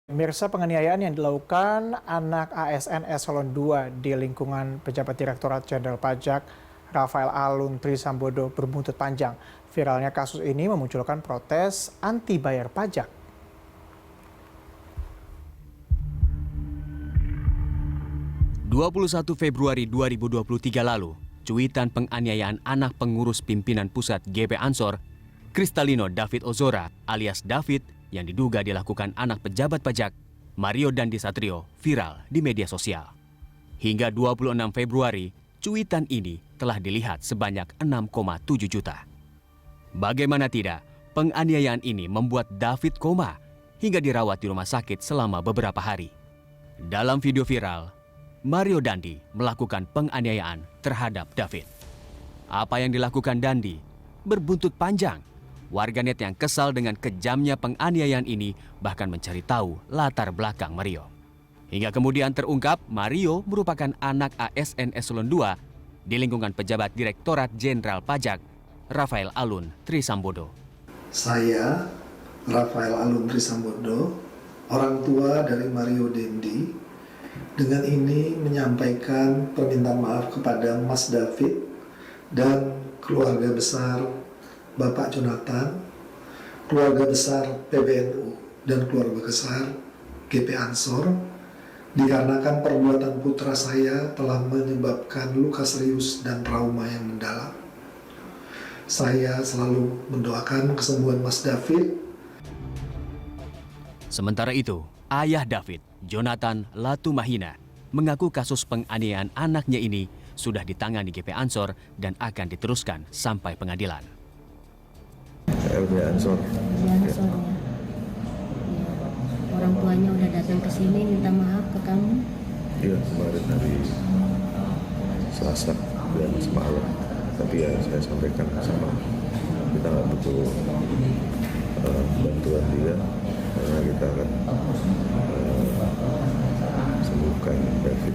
Pemirsa, penganiayaan yang dilakukan anak ASN Eselon II di lingkungan pejabat Direktorat Jenderal Pajak Rafael Alun Trisambodo berbuntut panjang. Viralnya kasus ini memunculkan protes anti bayar pajak. 21 Februari 2023 lalu, cuitan penganiayaan anak pengurus pimpinan pusat GP Ansor, Kristalino David Ozora alias David yang diduga dilakukan anak pejabat pajak, Mario Dandi Satrio, viral di media sosial. Hingga 26 Februari, cuitan ini telah dilihat sebanyak 6,7 juta. Bagaimana tidak, penganiayaan ini membuat David koma hingga dirawat di rumah sakit selama beberapa hari. Dalam video viral, Mario Dandi melakukan penganiayaan terhadap David. Apa yang dilakukan Dandi berbuntut panjang. Warganet yang kesal dengan kejamnya penganiayaan ini bahkan mencari tahu latar belakang Mario. Hingga kemudian terungkap Mario merupakan anak ASN Eselon II di lingkungan pejabat Direktorat Jenderal Pajak Rafael Alun Trisambodo. Saya, Rafael Alun Trisambodo, orang tua dari Mario Dandi, dengan ini menyampaikan permintaan maaf kepada Mas David dan keluarga besar Bapak Jonathan, keluarga besar PBNU, dan keluarga besar GP Ansor, dikarenakan perbuatan putra saya telah menyebabkan luka serius dan trauma yang mendalam. Saya selalu mendoakan kesembuhan Mas David. Sementara itu, ayah David, Jonathan Latumahina, mengaku kasus penganiayaan anaknya ini sudah ditangani GP Ansor dan akan diteruskan sampai pengadilan. LB Ansor. Ya. Orang tuanya udah datang ke sini minta maaf ke kamu. Iya, kemarin hari Selasa dan semalam. Tapi ya saya sampaikan sama kita nggak butuh bantuan dia karena kita akan sembuhkan David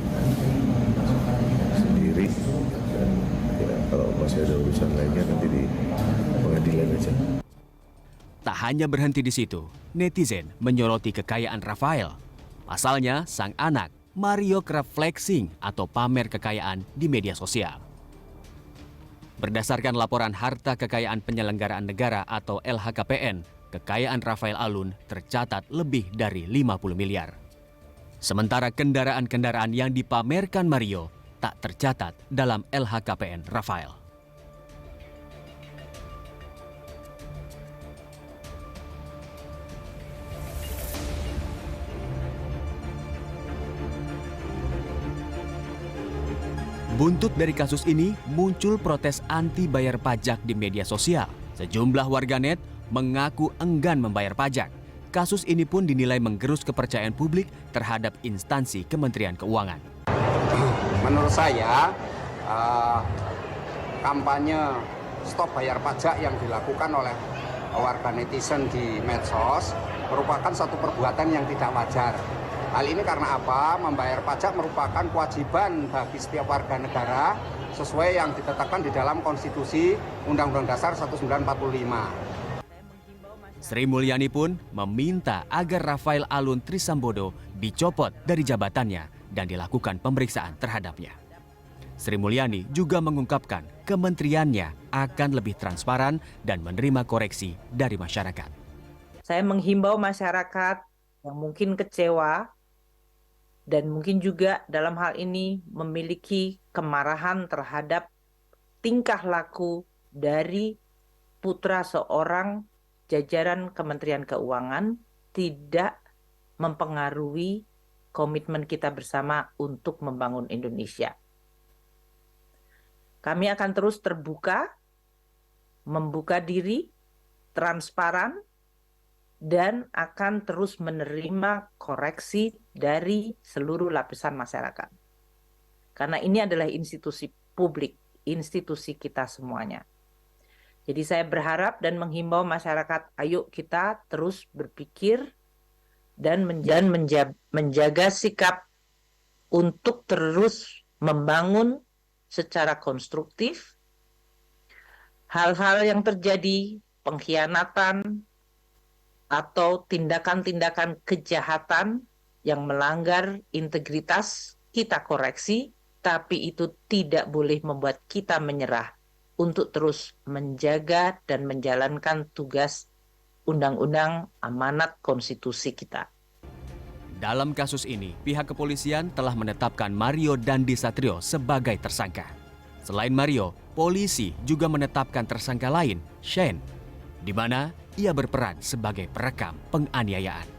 sendiri dan ya kalau masih ada urusan lainnya nanti di pengadilan aja. Tak hanya berhenti di situ, netizen menyoroti kekayaan Rafael. Pasalnya, sang anak Mario kerap flexing atau pamer kekayaan di media sosial. Berdasarkan laporan harta kekayaan penyelenggaraan negara atau LHKPN, kekayaan Rafael Alun tercatat lebih dari 50 miliar. Sementara kendaraan-kendaraan yang dipamerkan Mario tak tercatat dalam LHKPN Rafael. Buntut dari kasus ini, muncul protes anti bayar pajak di media sosial. Sejumlah warganet mengaku enggan membayar pajak. Kasus ini pun dinilai menggerus kepercayaan publik terhadap instansi Kementerian Keuangan. Menurut saya, kampanye stop bayar pajak yang dilakukan oleh warga netizen di medsos merupakan satu perbuatan yang tidak wajar. Hal ini karena apa? Membayar pajak merupakan kewajiban bagi setiap warga negara sesuai yang ditetapkan di dalam Konstitusi Undang-Undang Dasar 1945. Sri Mulyani pun meminta agar Rafael Alun Trisambodo dicopot dari jabatannya dan dilakukan pemeriksaan terhadapnya. Sri Mulyani juga mengungkapkan kementeriannya akan lebih transparan dan menerima koreksi dari masyarakat. Saya menghimbau masyarakat yang mungkin kecewa dan mungkin juga dalam hal ini memiliki kemarahan terhadap tingkah laku dari putra seorang jajaran Kementerian Keuangan tidak mempengaruhi komitmen kita bersama untuk membangun Indonesia. Kami akan terus terbuka, membuka diri, transparan, dan akan terus menerima koreksi dari seluruh lapisan masyarakat. Karena ini adalah institusi publik, institusi kita semuanya. Jadi saya berharap dan menghimbau masyarakat, ayo kita terus berpikir dan menjaga sikap untuk terus membangun secara konstruktif hal-hal yang terjadi, pengkhianatan, atau tindakan-tindakan kejahatan yang melanggar integritas, kita koreksi, tapi itu tidak boleh membuat kita menyerah untuk terus menjaga dan menjalankan tugas undang-undang amanat konstitusi kita. Dalam kasus ini, pihak kepolisian telah menetapkan Mario Dandi Satrio sebagai tersangka. Selain Mario, polisi juga menetapkan tersangka lain, Shane, di mana ia berperan sebagai perekam penganiayaan.